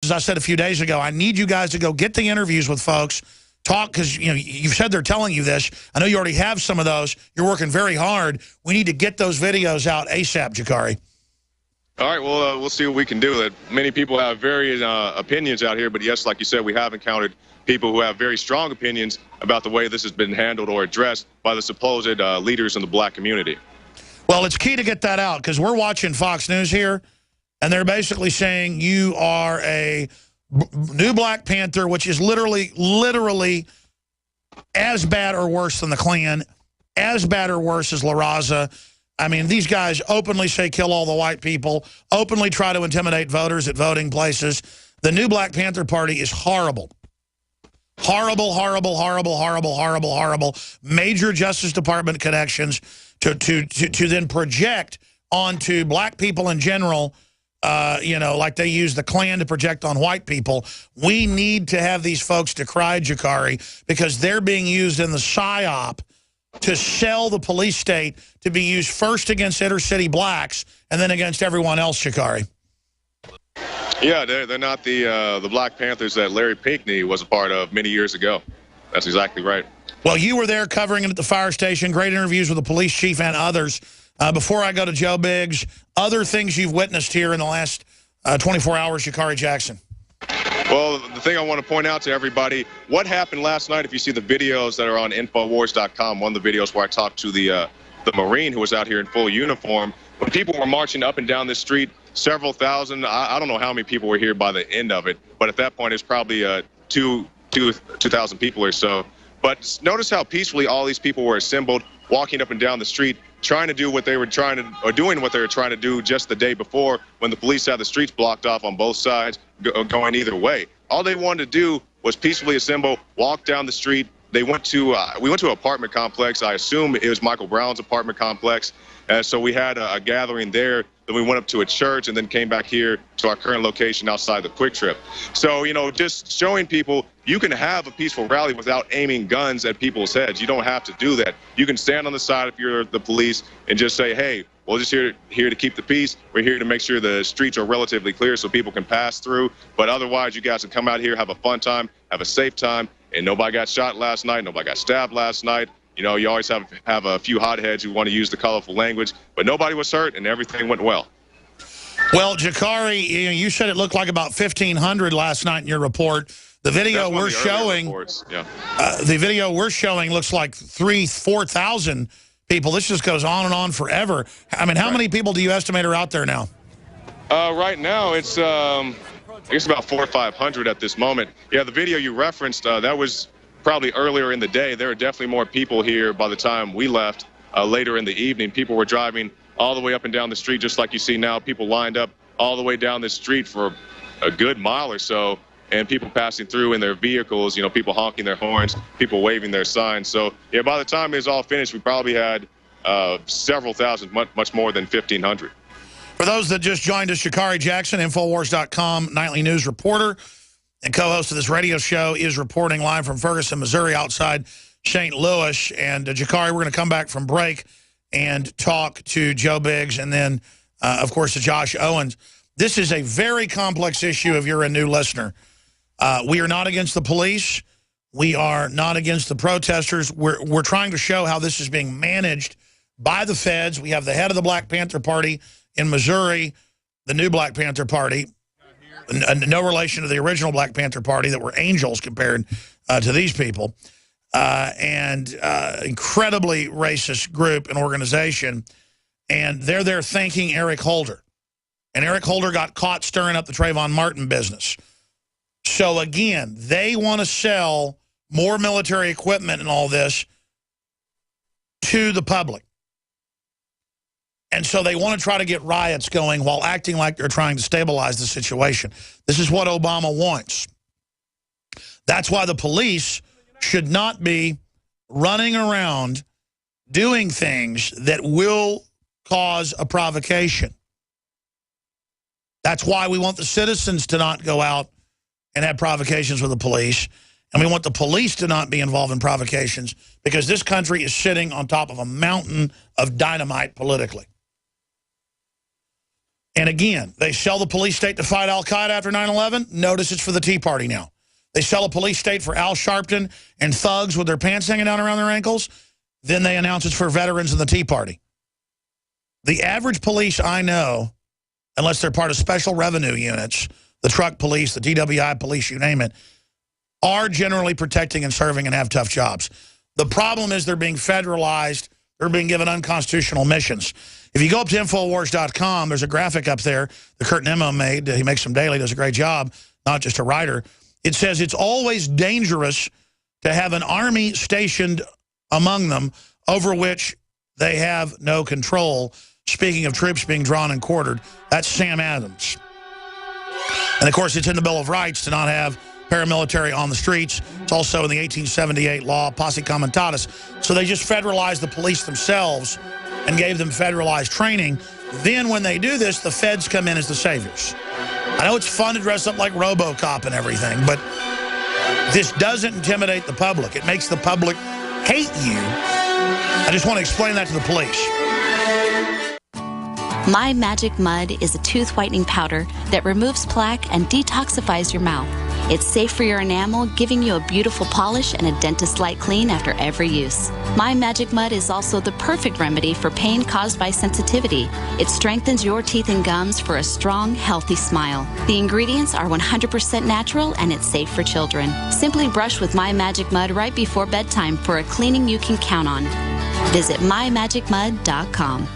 as I said a few days ago, I need you guys to go get the interviews with folks, talk, because you've said they're telling you this. I know you already have some of those. You're working very hard. We need to get those videos out ASAP, Jakari. All right, well, we'll see what we can do. Many people have various opinions out here, but yes, like you said, we have encountered people who have very strong opinions about the way this has been handled or addressed by the supposed leaders in the black community. Well, it's key to get that out, because we're watching Fox News here, and they're basically saying you are a new Black Panther, which is literally as bad or worse than the Klan, as bad or worse as La Raza. I mean, these guys openly say kill all the white people, openly try to intimidate voters at voting places. The new Black Panther Party is horrible. Horrible, horrible, horrible, horrible, horrible, horrible. Major Justice Department connections to then project onto black people in general, like they use the Klan to project on white people. We need to have these folks decry, Jakari, because they're being used in the PSYOP to sell the police state to be used first against inner city blacks and then against everyone else, Jakari. Yeah, they're not the Black Panthers that Larry Pinckney was a part of many years ago. That's exactly right. Well, you were there covering it at the fire station. Great interviews with the police chief and others. Before I go to Joe Biggs, other things you've witnessed here in the last 24 hours, Jakari Jackson. Well, the thing I want to point out to everybody, what happened last night, if you see the videos that are on Infowars.com, one of the videos where I talked to the Marine who was out here in full uniform, when people were marching up and down the street, several thousand, I don't know how many people were here by the end of it, but at that point it's probably 2,000 people or so. But notice how peacefully all these people were assembled, walking up and down the street, trying to do what they were trying to, or doing what they were trying to do just the day before when the police had the streets blocked off on both sides, going either way. All they wanted to do was peacefully assemble, walk down the street. They went to, we went to an apartment complex. I assume it was Michael Brown's apartment complex. So we had a gathering there. Then we went up to a church and then came back here to our current location outside the Quick Trip. So, just showing people you can have a peaceful rally without aiming guns at people's heads. You don't have to do that. You can stand on the side if you're the police and just say, hey, we're just here to keep the peace. We're here to make sure the streets are relatively clear so people can pass through. But otherwise, you guys can come out here, have a fun time, have a safe time. And nobody got shot last night. Nobody got stabbed last night. You always have a few hotheads who want to use the colorful language, but nobody was hurt and everything went well. Well, Jakari, you said it looked like about 1,500 last night in your report. The video we're showing, the video we're showing looks like 4,000 people. This just goes on and on forever. I mean, how many people do you estimate are out there now? Right now, it's I guess about 400 or 500 at this moment. Yeah, the video you referenced, that was probably earlier in the day. There were definitely more people here by the time we left later in the evening. People were driving all the way up and down the street, just like you see now. People lined up all the way down the street for a good mile or so, and people passing through in their vehicles, people honking their horns, people waving their signs. So, yeah, by the time it was all finished, we probably had several thousand, much more than 1,500. For those that just joined us, Jakari Jackson, Infowars.com nightly news reporter and co-host of this radio show, is reporting live from Ferguson, Missouri, outside St. Louis. And Jakari, we're going to come back from break and talk to Joe Biggs and then, of course, to Josh Owens. This is a very complex issue if you're a new listener. We are not against the police. We are not against the protesters. We're trying to show how this is being managed by the feds. We have the head of the Black Panther Party in Missouri, the new Black Panther Party, no relation to the original Black Panther Party that were angels compared to these people, and incredibly racist group and organization. And they're there thanking Eric Holder. And Eric Holder got caught stirring up the Trayvon Martin business. So, again, they want to sell more military equipment and all this to the public. And so they want to try to get riots going while acting like they're trying to stabilize the situation. This is what Obama wants. That's why the police should not be running around doing things that will cause a provocation. That's why we want the citizens to not go out and have provocations with the police. And we want the police to not be involved in provocations because this country is sitting on top of a mountain of dynamite politically. And again, they sell the police state to fight al-Qaeda after 9/11. Notice it's for the Tea Party now. They sell a police state for Al Sharpton and thugs with their pants hanging down around their ankles. Then they announce it's for veterans of the Tea Party. The average police I know, unless they're part of special revenue units, the truck police, the DWI police, you name it, are generally protecting and serving and have tough jobs. The problem is they're being federalized. They're being given unconstitutional missions. If you go up to Infowars.com, there's a graphic up there that Kurt Nimmo made. He makes them daily, does a great job, not just a writer. It says it's always dangerous to have an army stationed among them over which they have no control. Speaking of troops being drawn and quartered, that's Sam Adams. And, of course, it's in the Bill of Rights to not have paramilitary on the streets. It's also in the 1878 law, Posse Comitatus. So they just federalized the police themselves and gave them federalized training. Then when they do this, the feds come in as the saviors. I know it's fun to dress up like RoboCop and everything, but this doesn't intimidate the public. It makes the public hate you. I just want to explain that to the police. My Magic Mud is a tooth whitening powder that removes plaque and detoxifies your mouth. It's safe for your enamel, giving you a beautiful polish and a dentist-like clean after every use. My Magic Mud is also the perfect remedy for pain caused by sensitivity. It strengthens your teeth and gums for a strong, healthy smile. The ingredients are 100% natural and it's safe for children. Simply brush with My Magic Mud right before bedtime for a cleaning you can count on. Visit mymagicmud.com.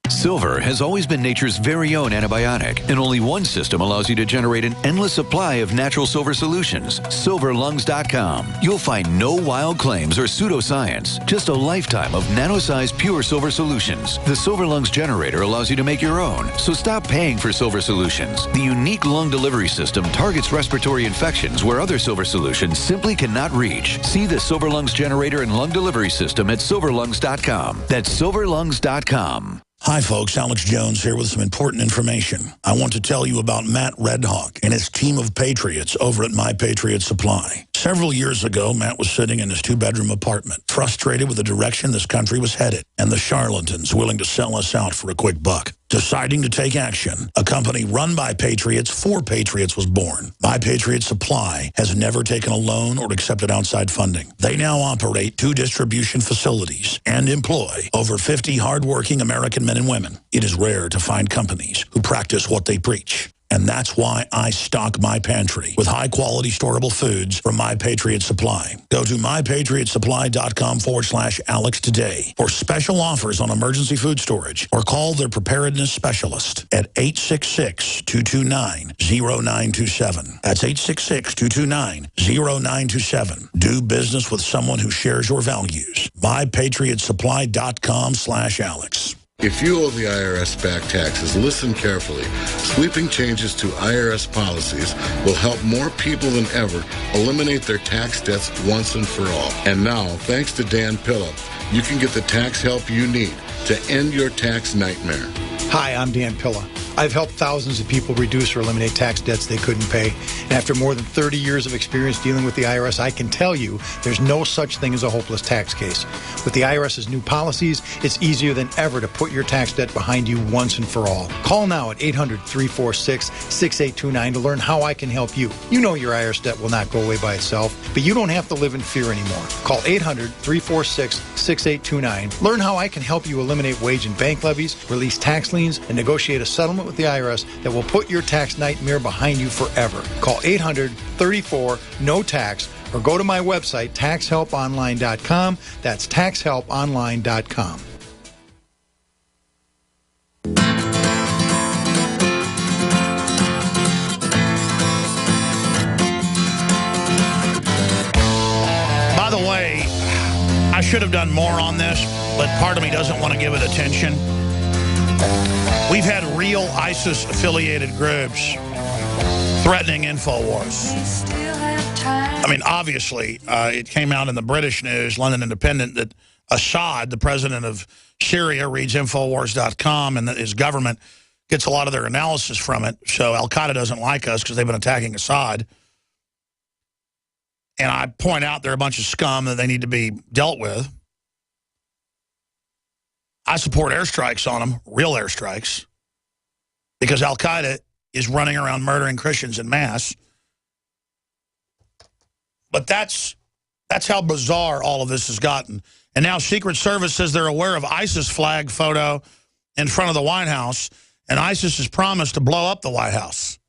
Silver has always been nature's very own antibiotic, and only one system allows you to generate an endless supply of natural silver solutions. SilverLungs.com. You'll find no wild claims or pseudoscience, just a lifetime of nano-sized pure silver solutions. The Silver Lungs generator allows you to make your own, so stop paying for silver solutions. The unique lung delivery system targets respiratory infections where other silver solutions simply cannot reach. See the Silver Lungs generator and lung delivery system at SilverLungs.com. That's SilverLungs.com. Hi, folks. Alex Jones here with some important information. I want to tell you about Matt Redhawk and his team of patriots over at My Patriot Supply. Several years ago, Matt was sitting in his two-bedroom apartment, frustrated with the direction this country was headed and the charlatans willing to sell us out for a quick buck. Deciding to take action, a company run by patriots for patriots was born. My Patriot Supply has never taken a loan or accepted outside funding. They now operate 2 distribution facilities and employ over 50 hardworking American men and women. It is rare to find companies who practice what they preach. And that's why I stock my pantry with high-quality storable foods from My Patriot Supply. Go to mypatriotsupply.com/Alex today for special offers on emergency food storage, or call their preparedness specialist at 866-229-0927. That's 866-229-0927. Do business with someone who shares your values. mypatriotsupply.com/Alex. If you owe the IRS back taxes, listen carefully. Sweeping changes to IRS policies will help more people than ever eliminate their tax debts once and for all. And now, thanks to Dan Pilla, you can get the tax help you need to end your tax nightmare. Hi, I'm Dan Pilla. I've helped thousands of people reduce or eliminate tax debts they couldn't pay. And after more than 30 years of experience dealing with the IRS, I can tell you there's no such thing as a hopeless tax case. With the IRS's new policies, it's easier than ever to put your tax debt behind you once and for all. Call now at 800-346-6829 to learn how I can help you. You know your IRS debt will not go away by itself, but you don't have to live in fear anymore. Call 800-346-6829. Learn how I can help you eliminate wage and bank levies, release tax liens, and negotiate a settlement with the IRS that will put your tax nightmare behind you forever. Call 800-34-NO-TAX or go to my website, taxhelponline.com. That's taxhelponline.com. By the way, I should have done more on this, but part of me doesn't want to give it attention. We've had real ISIS-affiliated groups threatening InfoWars. I mean, obviously, it came out in the British news, London Independent, that Assad, the president of Syria, reads Infowars.com, and that his government gets a lot of their analysis from it. So Al-Qaeda doesn't like us because they've been attacking Assad. And I point out they're a bunch of scum that they need to be dealt with. I support airstrikes on them, real airstrikes. because Al-Qaeda is running around murdering Christians en masse. But that's how bizarre all of this has gotten. And now Secret Service says they're aware of ISIS flag photo in front of the White House, and ISIS has promised to blow up the White House.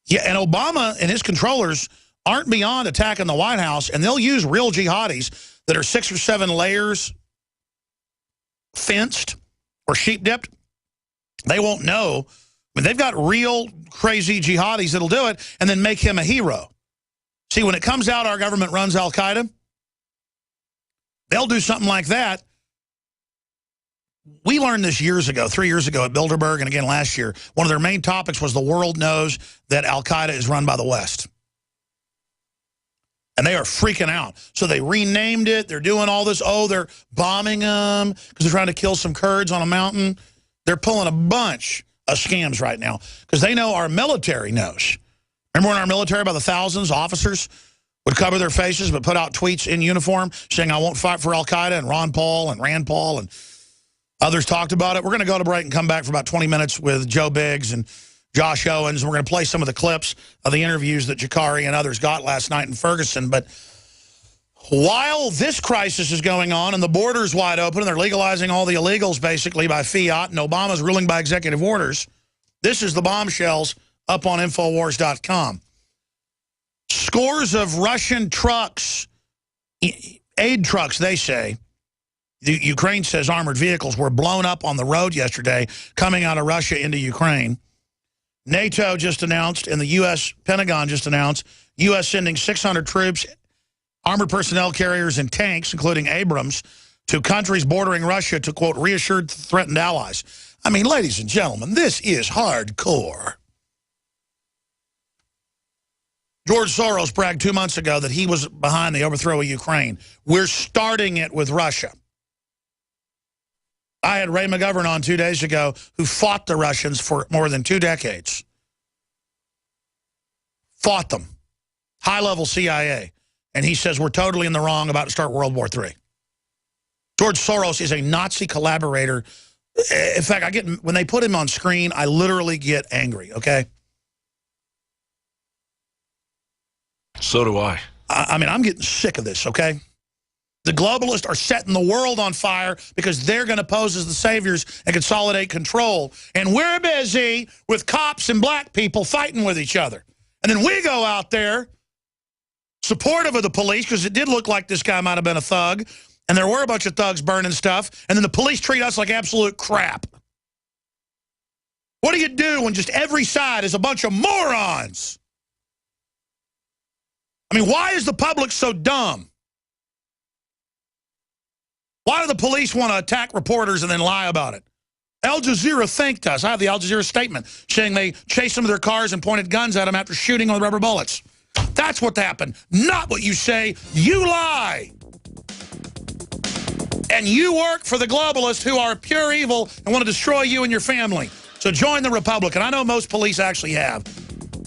Yeah, and Obama and his controllers aren't beyond attacking the White House, and they'll use real jihadis that are 6 or 7 layers fenced or sheep-dipped. They won't know. I mean, they've got real crazy jihadis that'll do it and then make him a hero. See, when it comes out our government runs Al-Qaeda, they'll do something like that. We learned this years ago, 3 years ago at Bilderberg, and again last year. One of their main topics was the world knows that Al-Qaeda is run by the West. And they are freaking out. So they renamed it. They're doing all this. Oh, they're bombing them because they're trying to kill some Kurds on a mountain. They're pulling a bunch of scams right now because they know our military knows. Remember when our military, by the thousands, officers would cover their faces but put out tweets in uniform saying, I won't fight for Al-Qaeda, and Ron Paul and Rand Paul and others talked about it. We're going to go to break and come back for about 20 minutes with Joe Biggs and Josh Owens. We're going to play some of the clips of the interviews that Jakari and others got last night in Ferguson. But while this crisis is going on and the border's wide open and they're legalizing all the illegals basically by fiat and Obama's ruling by executive orders, this is the bombshells up on Infowars.com. Scores of Russian trucks, aid trucks, they say, the Ukraine says armored vehicles were blown up on the road yesterday coming out of Russia into Ukraine. NATO just announced, and the U.S. Pentagon just announced, U.S. sending 600 troops, armored personnel carriers, and tanks, including Abrams, to countries bordering Russia to, quote, reassure threatened allies. I mean, ladies and gentlemen, this is hardcore. George Soros bragged 2 months ago that he was behind the overthrow of Ukraine. We're starting it with Russia. I had Ray McGovern on 2 days ago who fought the Russians for more than 2 decades. Fought them. High-level CIA. And he says we're totally in the wrong about to start World War III. George Soros is a Nazi collaborator. In fact, when they put him on screen, I literally get angry, okay? So do I. I mean, I'm getting sick of this, okay? The globalists are setting the world on fire because they're going to pose as the saviors and consolidate control. And we're busy with cops and black people fighting with each other. And then we go out there supportive of the police because it did look like this guy might have been a thug. And there were a bunch of thugs burning stuff. And then the police treat us like absolute crap. What do you do when just every side is a bunch of morons? I mean, why is the public so dumb? Why do the police want to attack reporters and then lie about it? Al Jazeera thanked us. I have the Al Jazeera statement saying they chased them to their cars and pointed guns at them after shooting with rubber bullets. That's what happened. Not what you say. You lie. And you work for the globalists who are pure evil and want to destroy you and your family. So join the Republican. I know most police actually have.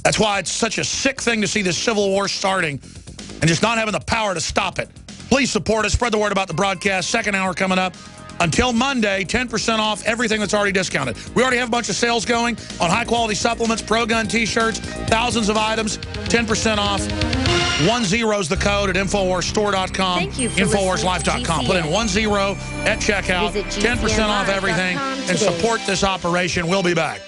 That's why it's such a sick thing to see this civil war starting and just not having the power to stop it. Please support us. Spread the word about the broadcast. Second hour coming up. Until Monday, 10% off everything that's already discounted. We already have a bunch of sales going on high-quality supplements, Pro-Gun T-shirts, thousands of items, 10% off. 10 is the code at InfoWarsStore.com, InfoWarsLife.com. Put in 10 at checkout, 10% off everything, and support this operation. We'll be back.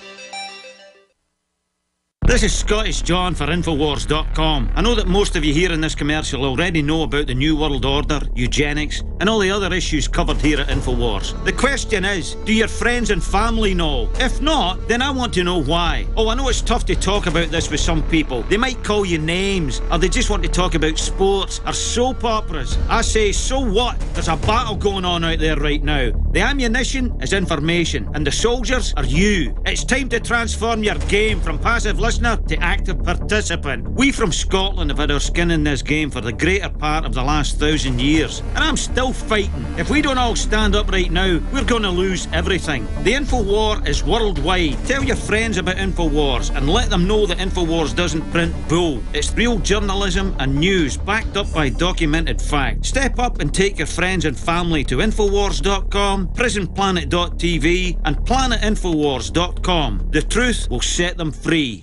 This is Scottish John for Infowars.com. I know that most of you here in this commercial already know about the New World Order, eugenics, and all the other issues covered here at Infowars. The question is, do your friends and family know? If not, then I want to know why. Oh, I know it's tough to talk about this with some people. They might call you names, or they just want to talk about sports or soap operas. I say, so what? There's a battle going on out there right now. The ammunition is information, and the soldiers are you. It's time to transform your game from passive listening listener to active participant. We from Scotland have had our skin in this game for the greater part of the last 1,000 years, and I'm still fighting. If we don't all stand up right now, we're going to lose everything. The InfoWar is worldwide. Tell your friends about InfoWars and let them know that InfoWars doesn't print bull. It's real journalism and news backed up by documented fact. Step up and take your friends and family to InfoWars.com, PrisonPlanet.tv and PlanetInfoWars.com. The truth will set them free.